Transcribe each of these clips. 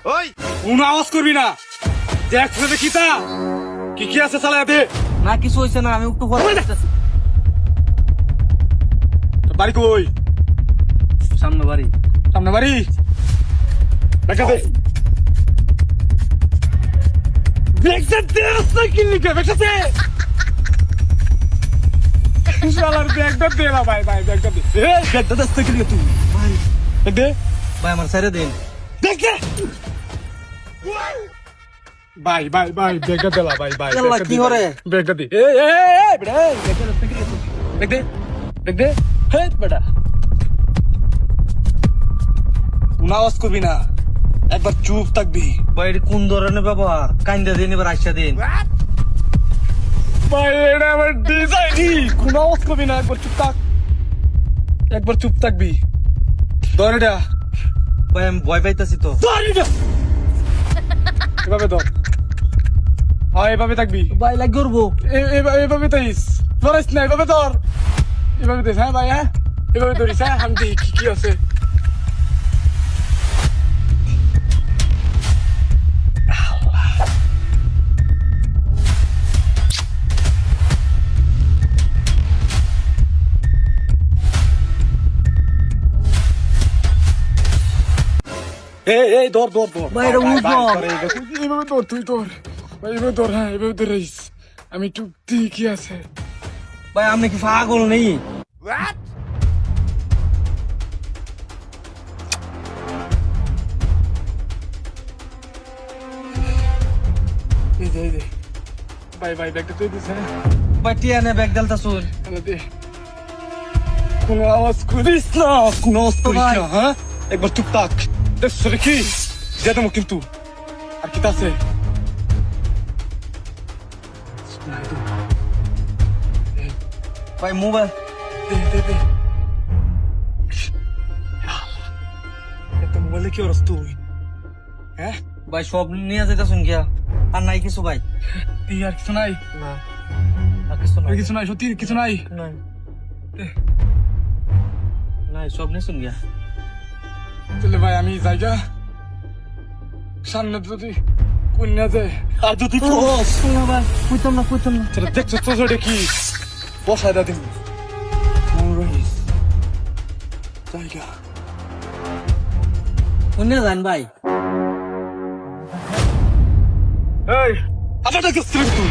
ওই কোনো আওয়াজ করবি না। দেখ ফেলে কি তা কি কি আছে চালা দে। না কিছু হইছে না, আমি একটু পরে আসতেছি। তোর বাড়ি কই? সামনে বাড়ি। সামনে বাড়ি। দেখা দে দেখতে দে রাস্তা কি লিখে বেটাতে। শালার ব্যাগটা দে না ভাই ভাই ব্যাগটা দে। এ ব্যাগটা রাস্তা কি লিখে তুই ভাই দেখ দে ভাই আমার ছেড়ে দিন। দেখ দে ভাই ভাই ভাই ব্যাগটা দে না ভাই ভাই আল্লাহ, কি করে? ব্যাগটা দে। এ এ এ বেটা ব্যাগটা রাস্তা কি লিখে তুই দেখ দে দেখ দে। হে বেটা কোনো আওয়াজ করবি না, একবার চুপ থাকবি। ভাই এটা কোন ধরনের ব্যবহার? কাইন্দা দিন এবার আইসা দিন। ভাই এটা আমার ডিজাইনই। কোনো আওয়াজ করবি না, একবার চুপ থাক, একবার চুপ থাকবি। ধর এটা ভাই আমি ভয় পাইতাছি তো। ধর এটা এভাবে ধর। হ্যাঁ এভাবে থাকবি। ভাই লাগ করবো। এভাবে ধরিস, ধরিস না এভাবে ধর, এভাবে ধরিস। হ্যাঁ ভাই হ্যাঁ এভাবে ধরিস। হ্যাঁ আমি দেখি কি কি আছে। এই ধর ধর ধর ভাই, এটা উঠ ধর। এভাবে ধর, তুই ধর ভাই, এভাবে ধর। হ্যাঁ এভাবে ধরিস, আমি একটু দেখি কি আছে। ভাই আপনি কি পাগল নেই? এই যে এই যে ভাই ভাই ব্যাগটা তুই দিস। হ্যাঁ ভাই টিয়া নে ব্যাগ ডালতা শুন। তাহলে দে। কোনো আওয়াজ করিস না, কোনো আওয়াজ করিস না। হ্যাঁ একবার চুপ থাক। দেখছো রে কি যে দেবো কিন্তু। আর কি আছে? ভাই মোবাইল। দে দে দে। এত মোবাইলে কি করস তুই? হ্যাঁ ভাই সব নিয়ে যেতে শুন গিয়া। আর নাই কিছু ভাই? এই আর কিছু নাই? না আর কিছু আর নাই। কিছু নাই, সত্যি কিছু নাই? নাই দে। নাই সব নিয়ে শুন গিয়া। তাহলে ভাই আমি জায়গা সামনে যদি কন্যা যায় আর যদি ভাই কইতাম না কইতাম না। সেটা দেখছো তো সেটা কি বসায় দা দিন জায়গা। শুনে যান ভাই। এই আবার দেখছিস তুই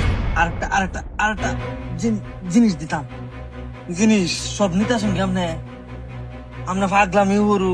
আরেকটা জিনিস দিতাম। জিনিস সব নিতে আসুন কি আপনি? আমরা পাগলামি করু।